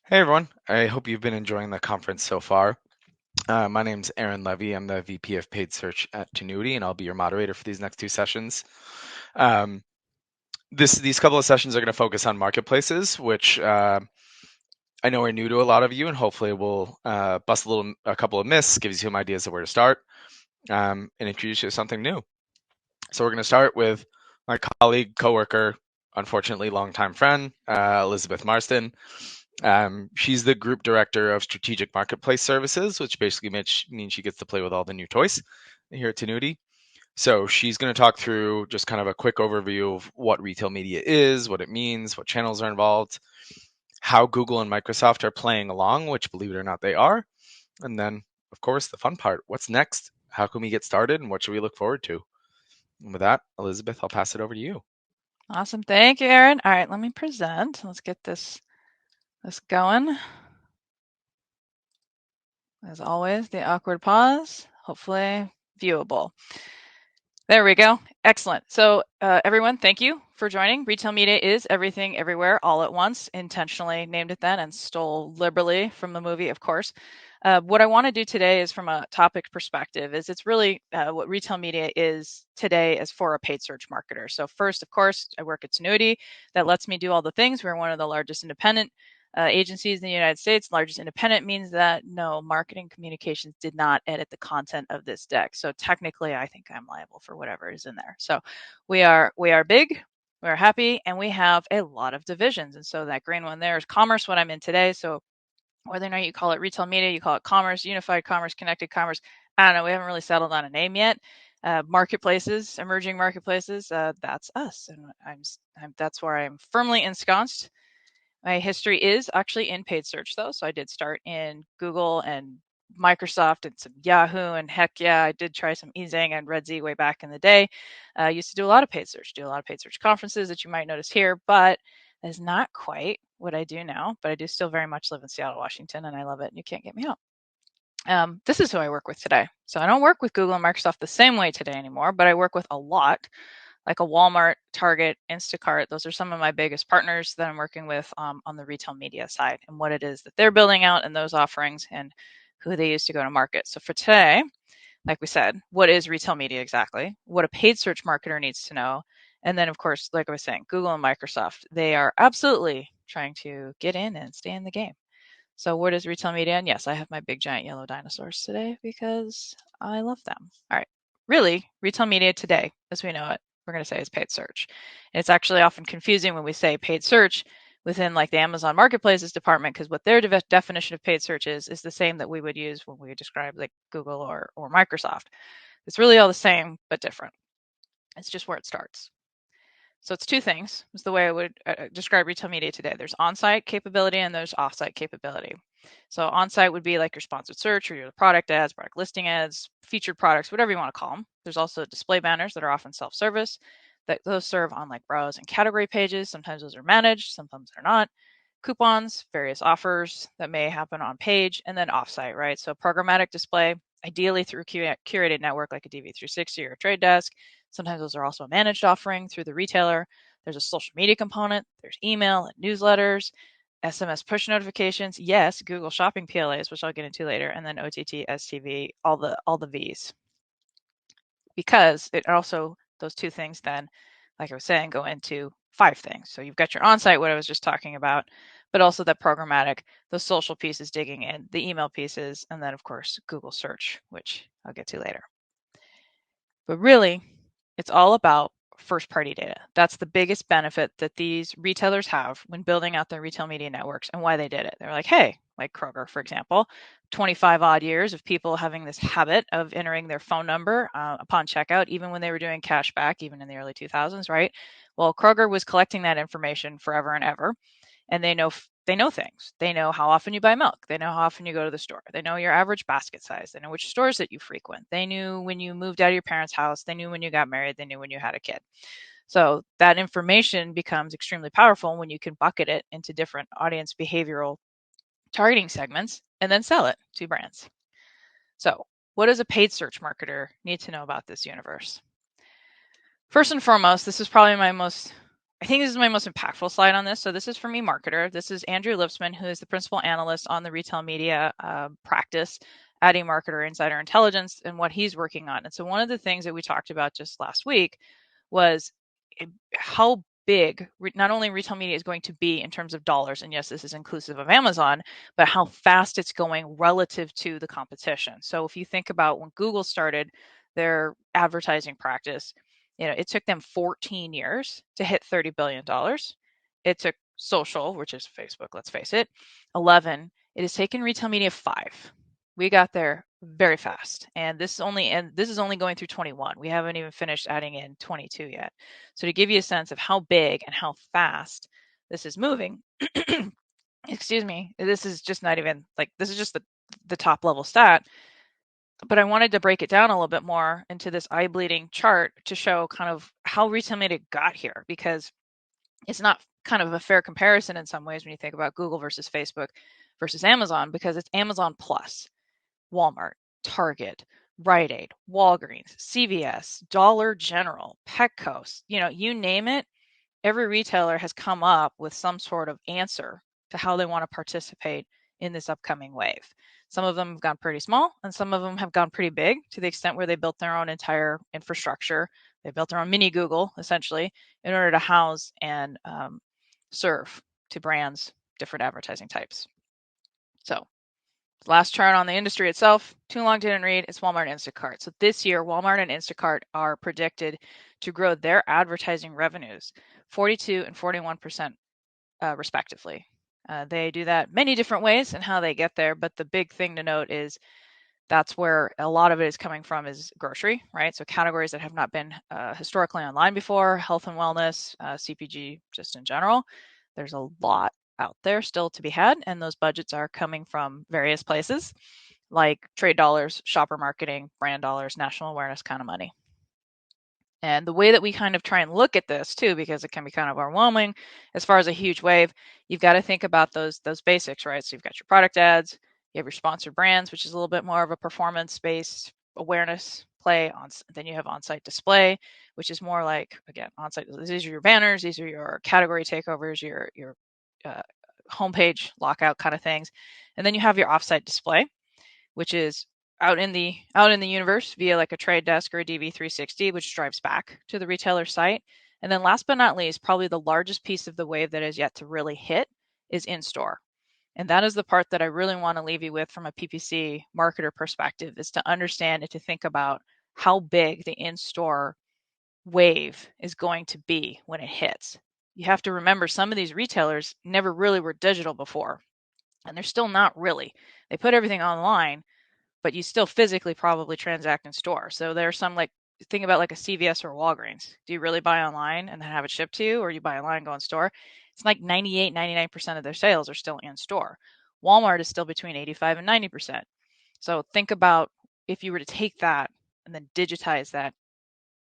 Hey everyone, I hope you've been enjoying the conference so far. My name's Aaron Levy. I'm the VP of Paid Search at Tenuity, and I'll be your moderator for these next two sessions. Um, these couple of sessions are going to focus on marketplaces, which I know are new to a lot of you, and hopefully we'll bust a couple of myths, give you some ideas of where to start, and introduce you to something new. So we're going to start with my colleague, coworker, unfortunately longtime friend, Elizabeth Marsten. She's the group director of strategic marketplace services, which basically means she gets to play with all the new toys here at Tenuity. So she's going to talk through just kind of a quick overview of what retail media is, what it means, what channels are involved, how Google and Microsoft are playing along, which believe it or not, they are. And then, of course, the fun part, what's next? How can we get started and what should we look forward to? And with that, Elizabeth, I'll pass it over to you. Awesome. Thank you, Aaron. All right, let me present. Let's get this going. As always, the awkward pause, hopefully viewable. There we go. Excellent. So everyone, thank you for joining. Retail media is everything, everywhere, all at once. Intentionally named it that and stole liberally from the movie, of course. What I want to do today is from a topic perspective is it's really what retail media is today as for a paid search marketer. So first, of course, I work at Tenuity. That lets me do all the things. We're one of the largest independent agencies in the United States. Largest independent means that no, marketing communications did not edit the content of this deck. So technically, I think I'm liable for whatever is in there. So we are big, we're happy, and we have a lot of divisions. And so that green one there is commerce, what I'm in today. So whether or not you call it retail media, you call it commerce, unified commerce, connected commerce, I don't know. We haven't really settled on a name yet. Marketplaces, emerging marketplaces, that's us, and that's where I'm firmly ensconced. My history is actually in paid search though. So I did start in Google and Microsoft and some Yahoo, and heck yeah, I did try some Ezang and Redz way back in the day. I used to do a lot of paid search, do a lot of paid search conferences that you might notice here, but that is not quite what I do now. But I do still very much live in Seattle, Washington, and I love it. And you can't get me out. This is who I work with today. So I don't work with Google and Microsoft the same way today anymore, but I work with a lot like a Walmart, Target, Instacart. Those are some of my biggest partners that I'm working with on the retail media side and what it is that they're building out and those offerings and who they use to go to market. So for today, like we said, what is retail media exactly? What a paid search marketer needs to know. And then, of course, like I was saying, Google and Microsoft, they are absolutely trying to get in and stay in the game. So what is retail media? And yes, I have my big giant yellow dinosaurs today because I love them. All right. Really, retail media today, as we know it, we're going to say is paid search. And it's actually often confusing when we say paid search within like the Amazon Marketplaces department because what their definition of paid search is the same that we would use when we describe like Google or Microsoft. It's really all the same but different. It's just where it starts. So it's two things is the way I would describe retail media today. There's on-site capability and there's off-site capability. So on-site would be like your sponsored search or your product ads, product listing ads, featured products, whatever you want to call them. There's also display banners that are often self-service that those serve on like browse and category pages. Sometimes those are managed, sometimes they're not. Coupons, various offers that may happen on page, and then off-site, right? So programmatic display, ideally through a curated network like a DV360 or a Trade Desk. Sometimes those are also a managed offering through the retailer. There's a social media component. There's email and newsletters, SMS push notifications. Yes, Google Shopping PLAs, which I'll get into later, and then OTT, STV, all the V's. Because it also those two things then, like I was saying, go into five things. So you've got your on-site, what I was just talking about, but also the programmatic, the social pieces digging in, the email pieces, and then of course Google search, which I'll get to later. But really, it's all about first party data. That's the biggest benefit that these retailers have when building out their retail media networks and why they did it. They're like, hey, like Kroger, for example, 25 odd years of people having this habit of entering their phone number upon checkout, even when they were doing cash back, even in the early 2000s, right? Well, Kroger was collecting that information forever and ever and they know things. They know how often you buy milk. They know how often you go to the store. They know your average basket size. They know which stores that you frequent. They knew when you moved out of your parents' house. They knew when you got married. They knew when you had a kid. So that information becomes extremely powerful when you can bucket it into different audience behavioral targeting segments and then sell it to brands. So what does a paid search marketer need to know about this universe? First and foremost, this is probably my most I think this is my most impactful slide on this. So this is from eMarketer. This is Andrew Lipsman, who is the principal analyst on the retail media practice at eMarketer Insider Intelligence, and what he's working on. And so one of the things that we talked about just last week was how big not only retail media is going to be in terms of dollars, and yes, this is inclusive of Amazon, but how fast it's going relative to the competition. So if you think about when Google started their advertising practice, it took them 14 years to hit $30 billion. It took social, which is Facebook, let's face it, 11. It has taken retail media 5. We got there very fast, and this is only going through 21. We haven't even finished adding in 22 yet. So to give you a sense of how big and how fast this is moving, excuse me, this is just not even this is just the top level stat. But I wanted to break it down a little bit more into this eye bleeding chart to show kind of how retail media got here, because it's not kind of a fair comparison in some ways when you think about Google versus Facebook versus Amazon, because it's Amazon plus Walmart, Target, Rite Aid, Walgreens, CVS, Dollar General, Petco, you name it. Every retailer has come up with some sort of answer to how they want to participate in this upcoming wave. Some of them have gone pretty small, and some of them have gone pretty big, to the extent where they built their own entire infrastructure. They built their own mini Google, essentially, in order to house and serve to brands different advertising types. So last chart on the industry itself, too long didn't read, it's Walmart and Instacart. So this year, Walmart and Instacart are predicted to grow their advertising revenues 42 and 41% respectively. They do that many different ways and how they get there, but the big thing to note is that's where a lot of it is coming from, is grocery, right? So categories that have not been historically online before, health and wellness, CPG just in general. There's a lot out there still to be had, and those budgets are coming from various places like trade dollars, shopper marketing, brand dollars, national awareness kind of money. And the way that we kind of try and look at this too, because it can be kind of overwhelming as far as a huge wave, you've got to think about those basics, right? So you've got your product ads, you have your sponsored brands, which is a little bit more of a performance-based awareness play. Then you have on-site display, which is more like, again, on-site. These are your banners, these are your category takeovers, your homepage lockout kind of things, and then you have your off-site display, which is out in the universe via like a trade desk or a DV360, which drives back to the retailer site. And then last but not least, probably the largest piece of the wave that is yet to really hit is in-store. And that is the part that I really want to leave you with from a PPC marketer perspective, is to understand and to think about how big the in-store wave is going to be when it hits. You have to remember, some of these retailers never really were digital before, and they're still not really. They put everything online, but you still physically probably transact in store. So there's some, like, think about like a CVS or Walgreens. Do you really buy online and then have it shipped to you, or you buy online and go in store? It's like 98, 99% of their sales are still in store. Walmart is still between 85 and 90%. So think about if you were to take that and then digitize that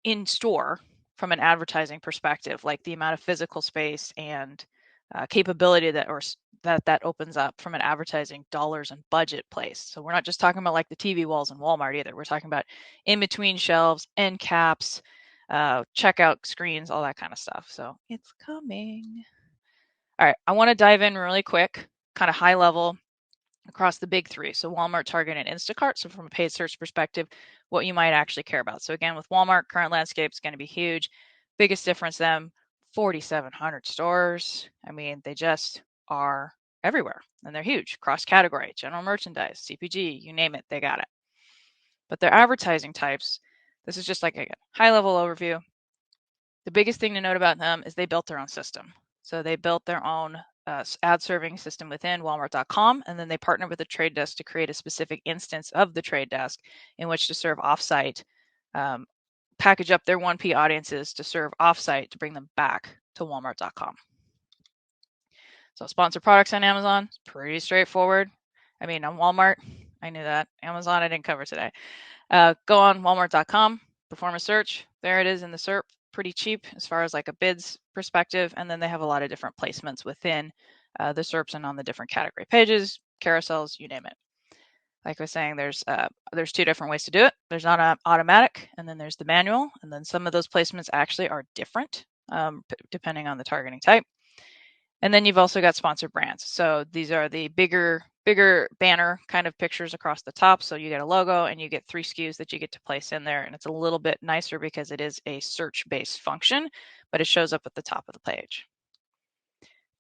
in store from an advertising perspective, like the amount of physical space and capability that opens up from an advertising dollars and budget place. So we're not just talking about like the TV walls in Walmart either. We're talking about in between shelves, end caps, checkout screens, all that kind of stuff. So it's coming. All right, I want to dive in really quick, kind of high level, across the big three. So Walmart, Target, and Instacart. So from a paid search perspective, what you might actually care about. So again, with Walmart, current landscape is going to be huge. Biggest difference, them 4,700 stores. I mean, they just are everywhere, and they're huge, cross category, general merchandise, CPG, you name it, they got it. But their advertising types, this is just like a high level overview. The biggest thing to note about them is they built their own system. So they built their own ad serving system within Walmart.com, and then they partnered with the trade desk to create a specific instance of the trade desk in which to serve offsite, package up their 1P audiences to serve offsite to bring them back to Walmart.com. So sponsored products on Amazon, pretty straightforward. I mean, on Walmart, I knew that. Amazon, I didn't cover today. Go on Walmart.com, perform a search. There it is in the SERP. Pretty cheap as far as like a bids perspective, and then they have a lot of different placements within the SERPs and on the different category pages, carousels, you name it. Like I was saying, there's 2 different ways to do it. There's automatic, and then there's the manual, and then some of those placements actually are different depending on the targeting type. And then you've also got sponsored brands. So these are the bigger banner kind of pictures across the top. So you get a logo and you get 3 SKUs that you get to place in there. And it's a little bit nicer because it is a search-based function, but it shows up at the top of the page.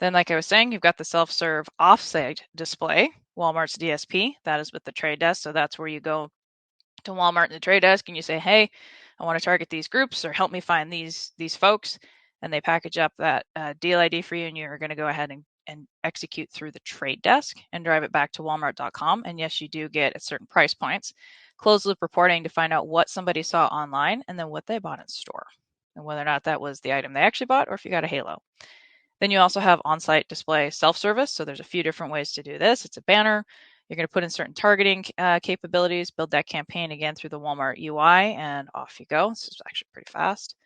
Then, like I was saying, you've got the self-serve offsite display, Walmart's DSP. That is with the trade desk. So that's where you go to Walmart and the trade desk and you say, hey, I want to target these groups or help me find these folks. And they package up that deal ID for you, and you're going to go ahead and execute through the trade desk and drive it back to walmart.com. And yes, you do get at certain price points closed loop reporting to find out what somebody saw online and then what they bought in store and whether or not that was the item they actually bought or if you got a halo. Then you also have on-site display self-service. So there's a few different ways to do this. It's a banner. You're going to put in certain targeting capabilities, build that campaign again through the Walmart UI, and off you go. This is actually pretty fast.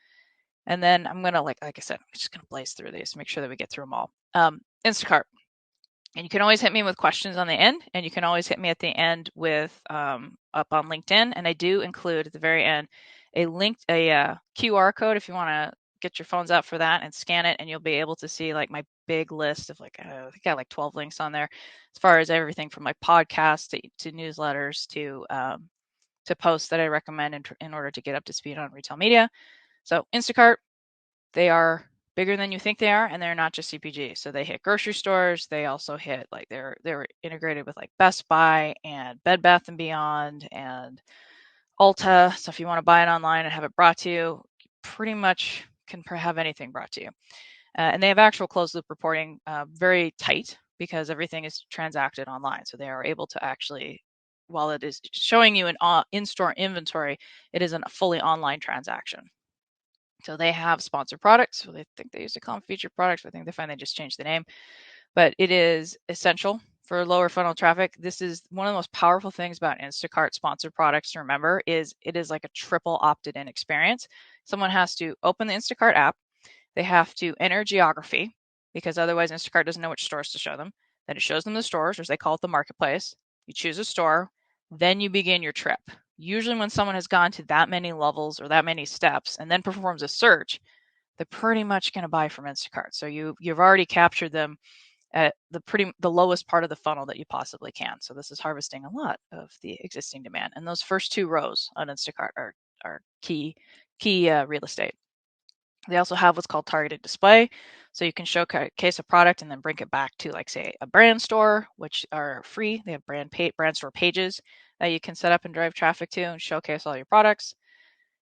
And then I'm going to, like I said, I'm just going to blaze through these, make sure that we get through them all. Instacart. And you can always hit me with questions on the end, and you can always hit me at the end with up on LinkedIn. And I do include at the very end a QR code if you want to get your phones out for that and scan it, and you'll be able to see like my big list of like I think I got like 12 links on there, as far as everything from like podcasts to newsletters to posts that I recommend in order to get up to speed on retail media. So Instacart, they are bigger than you think they are, and they're not just CPG. So they hit grocery stores. They also hit like they're integrated with like Best Buy and Bed Bath and Beyond and Ulta. So if you want to buy it online and have it brought to you, you pretty much can have anything brought to you. And they have actual closed loop reporting, very tight because everything is transacted online. So they are able to actually, while it is showing you an in-store inventory, it is a fully online transaction. So they have sponsored products. So they think they used to call them featured products. I think they find they just changed the name. But it is essential for lower funnel traffic. This is one of the most powerful things about Instacart sponsored products to remember is it is like a triple opted in experience. Someone has to open the Instacart app. They have to enter geography because otherwise Instacart doesn't know which stores to show them. Then it shows them the stores, or as they call it, the marketplace. You choose a store, then you begin your trip. Usually when someone has gone to that many levels or that many steps and then performs a search, they're pretty much going to buy from Instacart. So you've already captured them at the lowest part of the funnel that you possibly can. So this is harvesting a lot of the existing demand. And those first 2 rows on Instacart are key real estate. They also have what's called targeted display. So you can showcase a product and then bring it back to, like, say, a brand store, which are free. They have brand store pages that you can set up and drive traffic to and showcase all your products.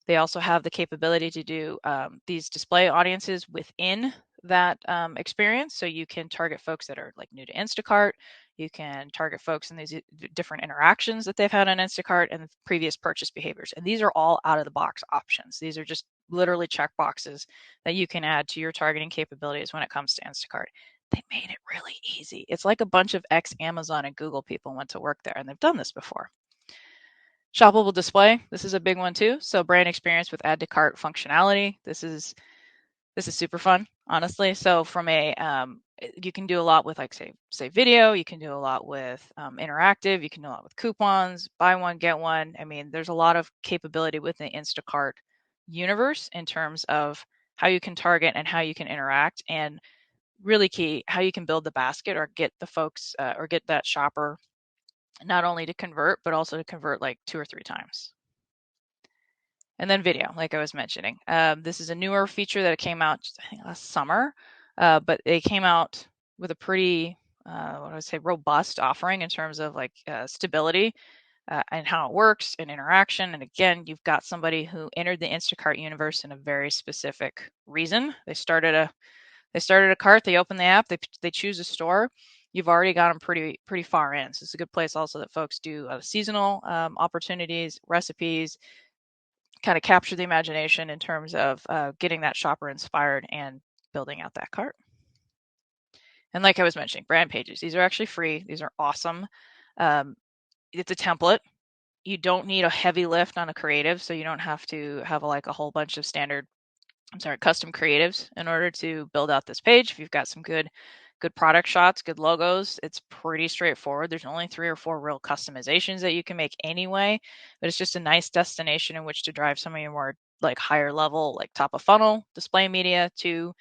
They also have the capability to do these display audiences within that experience. So you can target folks that are like new to Instacart. You can target folks in these different interactions that they've had on Instacart and previous purchase behaviors. And these are all out of the box options. These are just literally check boxes that you can add to your targeting capabilities when it comes to Instacart. They made it really easy. It's like a bunch of ex-Amazon and Google people went to work there, and they've done this before. Shoppable display, this is a big one too. So brand experience with add to cart functionality. This is super fun, honestly. So from a you can do a lot with, like, say video. You can do a lot with interactive. You can do a lot with coupons, buy one get one. I mean, there's a lot of capability within the Instacart universe in terms of how you can target and how you can interact, and really key, how you can build the basket or get the folks or get that shopper not only to convert, but also to convert like 2 or 3 times. And then video, like I was mentioning. This is a newer feature that came out, I think, last summer, but it came out with a pretty, what do I say, robust offering in terms of like stability and how it works and interaction. And again, you've got somebody who entered the Instacart universe in a very specific reason. They started a cart, they open the app, they choose a store. You've already got them pretty far in. So it's a good place also that folks do seasonal opportunities, recipes, kind of capture the imagination in terms of getting that shopper inspired and building out that cart. And like I was mentioning, brand pages. These are actually free. These are awesome. It's a template. You don't need a heavy lift on a creative, so you don't have to have a whole bunch of custom creatives in order to build out this page. If you've got some good product shots, good logos, it's pretty straightforward. There's only 3 or 4 real customizations that you can make anyway, but it's just a nice destination in which to drive some of your more like higher level, like top of funnel display media to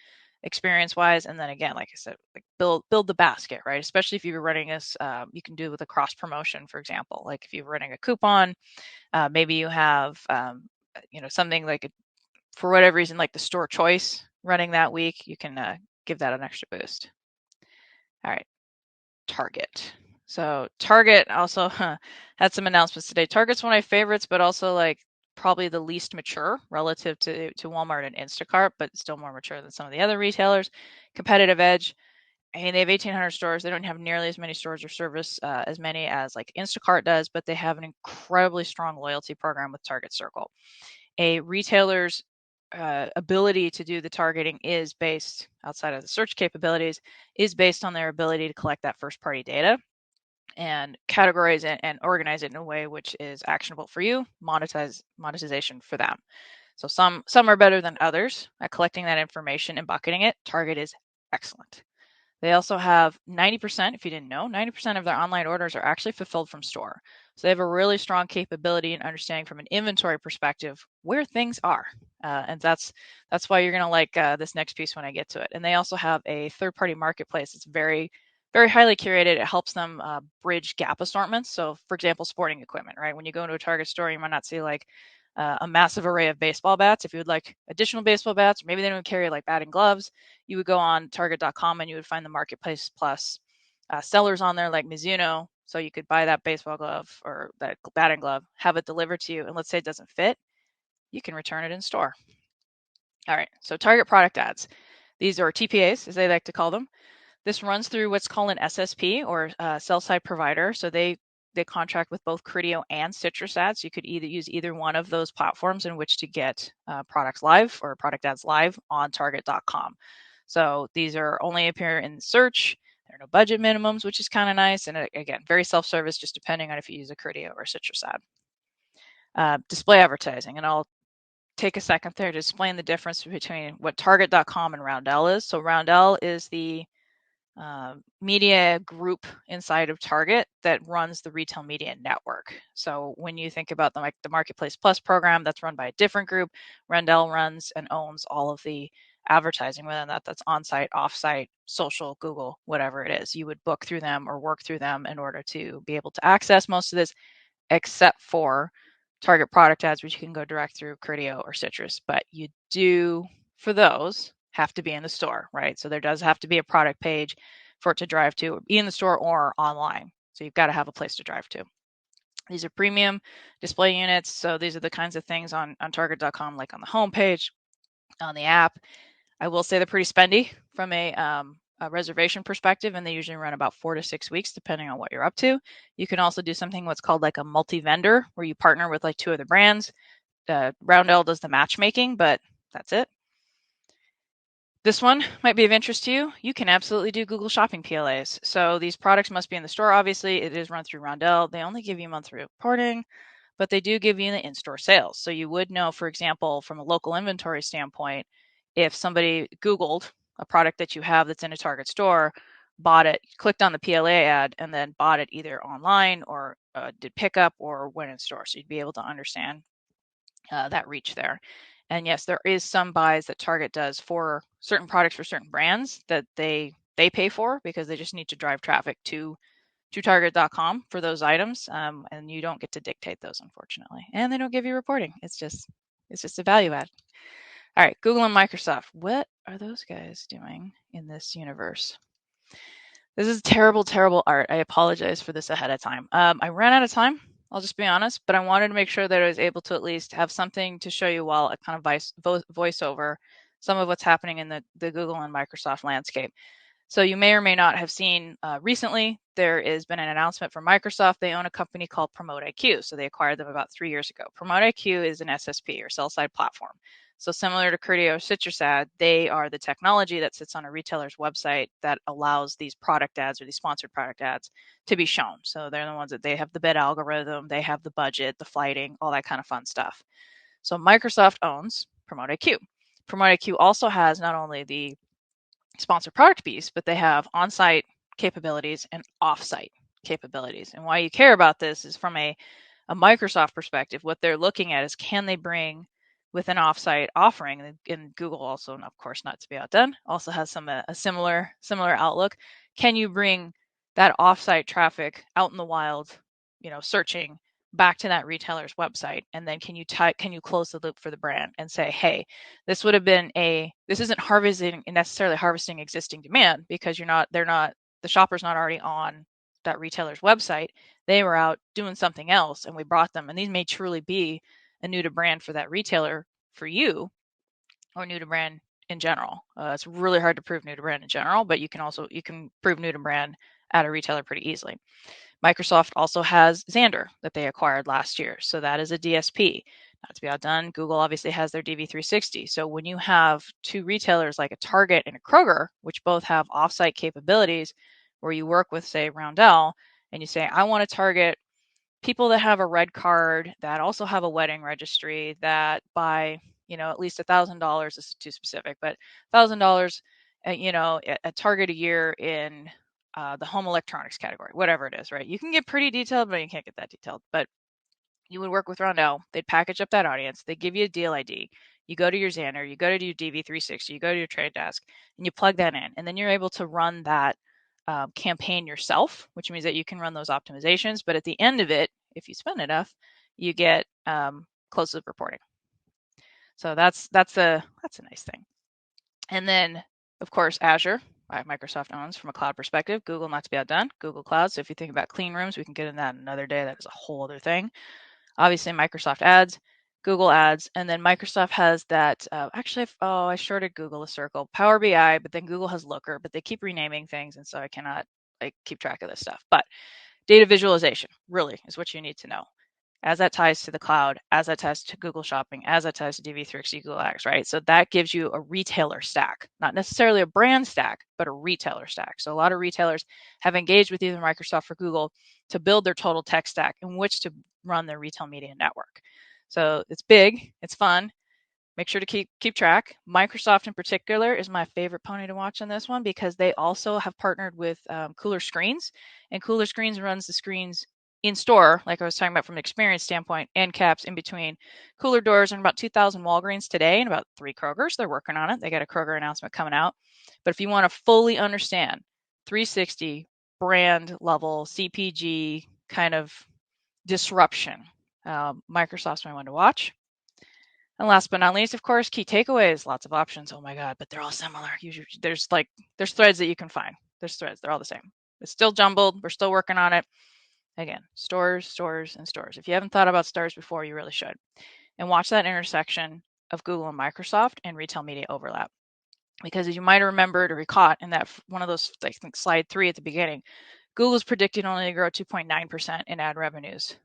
experience wise. And then again, like I said, like build the basket, right? Especially if you're running this, you can do it with a cross promotion, for example. Like if you're running a coupon, maybe you have, something like for whatever reason, like the store choice running that week, you can give that an extra boost. All right, Target. So Target also had some announcements today. Target's one of my favorites, but also like probably the least mature relative to Walmart and Instacart, but still more mature than some of the other retailers. Competitive edge. I mean, they have 1,800 stores. They don't have nearly as many stores or service as many as like Instacart does, but they have an incredibly strong loyalty program with Target Circle. A retailer's ability to do the targeting is based, outside of the search capabilities, is based on their ability to collect that first party data and categorize it and organize it in a way which is actionable for you, monetization for them. So some are better than others at collecting that information and bucketing it. Target is excellent. They also have 90%, if you didn't know, 90% of their online orders are actually fulfilled from store. So they have a really strong capability in understanding from an inventory perspective where things are. And that's why you're going to like this next piece when I get to it. And they also have a third-party marketplace. It's very, very highly curated. It helps them bridge gap assortments. So for example, sporting equipment, right? When you go into a Target store, you might not see like a massive array of baseball bats. If you would like additional baseball bats, or maybe they don't carry like batting gloves, you would go on target.com and you would find the Marketplace Plus sellers on there like Mizuno. So you could buy that baseball glove or that batting glove, have it delivered to you, and let's say it doesn't fit, you can return it in store. All right, so Target product ads. These are TPAs, as they like to call them. This runs through what's called an SSP or sell-side provider. So they contract with both Criteo and Citrus ads. You could use either one of those platforms in which to get products live or product ads live on target.com. So these are only appear in search. There are no budget minimums, which is kind of nice. And again, very self-service, just depending on if you use a Criteo or Citrus ad. Display advertising, and I'll take a second there to explain the difference between what target.com and Roundel is. So Roundel is the media group inside of Target that runs the retail media network. So when you think about the Marketplace Plus program, that's run by a different group. Roundel runs and owns all of the advertising within that. That's on-site, off-site, social, Google, whatever it is. You would book through them or work through them in order to be able to access most of this, except for Target product ads, which you can go direct through Criteo or Citrus. But you do, for those, have to be in the store, right? So there does have to be a product page for it to drive to, be in the store or online. So you've got to have a place to drive to. These are premium display units. So these are the kinds of things on target.com, like on the homepage, on the app. I will say they're pretty spendy from a reservation perspective, and they usually run about 4 to 6 weeks, depending on what you're up to. You can also do something what's called like a multi-vendor, where you partner with like 2 other brands. Roundel does the matchmaking, but that's it. This one might be of interest to you. You can absolutely do Google Shopping PLAs. So these products must be in the store. Obviously, it is run through Roundel. They only give you monthly reporting, but they do give you the in-store sales. So you would know, for example, from a local inventory standpoint, if somebody Googled a product that you have that's in a Target store, bought it, clicked on the PLA ad, and then bought it either online or did pickup or went in store. So you'd be able to understand that reach there. And yes, there is some buys that Target does for certain products for certain brands that they pay for because they just need to drive traffic to target.com for those items, and you don't get to dictate those, unfortunately. And they don't give you reporting. It's just a value add. All right, Google and Microsoft. What are those guys doing in this universe? This is terrible, terrible art. I apologize for this ahead of time. I ran out of time. I'll just be honest, but I wanted to make sure that I was able to at least have something to show you while I kind of voice over some of what's happening in the Google and Microsoft landscape. So you may or may not have seen recently, there has been an announcement from Microsoft. They own a company called Promote IQ. So they acquired them about 3 years ago. Promote IQ is an SSP or sell-side platform. So similar to Criteo or Citrus Ad, they are the technology that sits on a retailer's website that allows these product ads or these sponsored product ads to be shown. So they're the ones that they have the bid algorithm, they have the budget, the flighting, all that kind of fun stuff. So Microsoft owns Promote IQ. Promote IQ also has not only the sponsored product piece, but they have on-site capabilities and off-site capabilities. And why you care about this is from a Microsoft perspective, what they're looking at is, can they bring with an offsite offering. And Google also, and of course, not to be outdone, also has a similar outlook. Can you bring that offsite traffic out in the wild, searching back to that retailer's website, and then can you close the loop for the brand and say, hey, this isn't necessarily harvesting existing demand, because the shopper's not already on that retailer's website. They were out doing something else, and we brought them, and these may truly be a new to brand for that retailer for you, or new to brand in general. It's really hard to prove new to brand in general, but you can prove new to brand at a retailer pretty easily. Microsoft also has Xandr that they acquired last year. So that is a DSP. Not to be outdone, Google obviously has their DV360. So when you have two retailers like a Target and a Kroger, which both have offsite capabilities, where you work with, say, Roundel, and you say, I want to target people that have a red card, that also have a wedding registry, that buy, at least $1,000. This is too specific, but $1,000, a Target a year in the home electronics category, whatever it is, right? You can get pretty detailed, but you can't get that detailed. But you would work with Roundel. They'd package up that audience. They give you a deal ID. You go to your Xandr, you go to your DV360, you go to your trade desk, and you plug that in. And then you're able to run that campaign yourself, which means that you can run those optimizations. But at the end of it, if you spend enough, you get closed loop reporting. So that's a nice thing. And then, of course, Azure, Microsoft owns from a cloud perspective. Google, not to be outdone, Google Cloud. So if you think about clean rooms, we can get into that another day. That is a whole other thing. Obviously, Microsoft Ads, Google Ads, and then Microsoft has that. I shorted Google a circle, Power BI, but then Google has Looker, but they keep renaming things, and so I cannot keep track of this stuff. But data visualization really is what you need to know, as that ties to the cloud, as that ties to Google Shopping, as that ties to DV360, Google Ads, right? So that gives you a retailer stack, not necessarily a brand stack, but a retailer stack. So a lot of retailers have engaged with either Microsoft or Google to build their total tech stack in which to run their retail media network. So it's big, it's fun. Make sure to keep track. Microsoft in particular is my favorite pony to watch on this one, because they also have partnered with Cooler Screens, and Cooler Screens runs the screens in store, like I was talking about from an experience standpoint, end caps in between cooler doors, and about 2,000 Walgreens today and about 3 Krogers. They're working on it. They got a Kroger announcement coming out. But if you want to fully understand 360 brand level CPG kind of disruption, Microsoft's my one to watch. And last but not least, of course, key takeaways. Lots of options. Oh my God, but they're all similar. There's threads that you can find. There's threads. They're all the same. It's still jumbled. We're still working on it. Again, stores, stores, and stores. If you haven't thought about stores before, you really should. And watch that intersection of Google and Microsoft and retail media overlap. Because as you might have remembered or recaught in that one of those, I think slide 3 at the beginning, Google's predicting only to grow 2.9% in ad revenues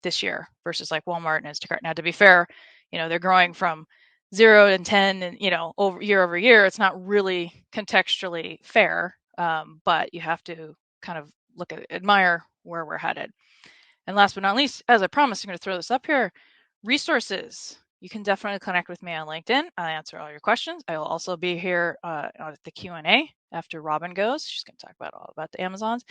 this year versus like Walmart and Instacart. Now, to be fair, they're growing from 0 and 10 and, over year. It's not really contextually fair, but you have to kind of admire where we're headed. And last but not least, as I promised, I'm going to throw this up here. Resources. You can definitely connect with me on LinkedIn. I'll answer all your questions. I will also be here at the Q&A after Robin goes. She's going to talk all about the Amazons.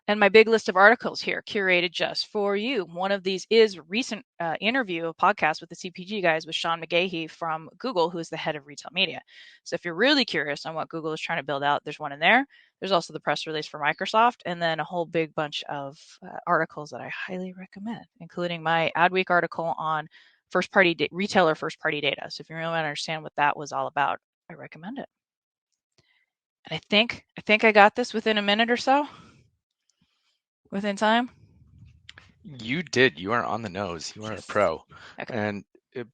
And my big list of articles here, curated just for you. One of these is a recent interview, a podcast with the CPG guys with Sean McGahey from Google, who is the head of retail media. So if you're really curious on what Google is trying to build out, there's one in there. There's also the press release for Microsoft, and then a whole big bunch of articles that I highly recommend, including my Adweek article on retailer first-party data. So if you really want to understand what that was all about, I recommend it. And I think I got this within a minute or so. Within time? You did. You are on the nose. You are a pro. Okay. And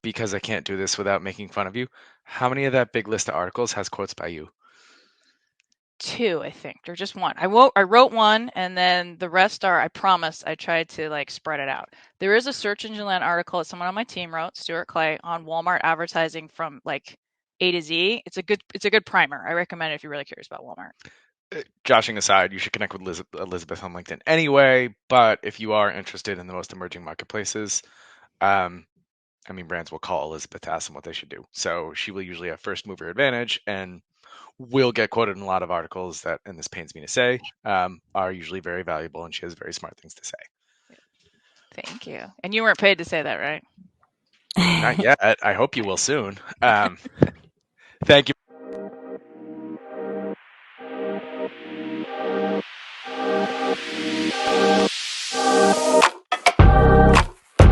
because I can't do this without making fun of you, how many of that big list of articles has quotes by you? 2, I think, or just 1. I wrote 1, and then the rest I promise I tried to spread it out. There is a search engine land article that someone on my team wrote, Stuart Clay, on Walmart advertising from A to Z. It's a good primer. I recommend it if you're really curious about Walmart. Joshing aside, you should connect with Elizabeth on LinkedIn anyway. But if you are interested in the most emerging marketplaces, brands will call Elizabeth to ask them what they should do. So she will usually have first mover advantage and will get quoted in a lot of articles that, and this pains me to say, are usually very valuable, and she has very smart things to say. Thank you. And you weren't paid to say that, right? Not yet. I hope you will soon. Thank you.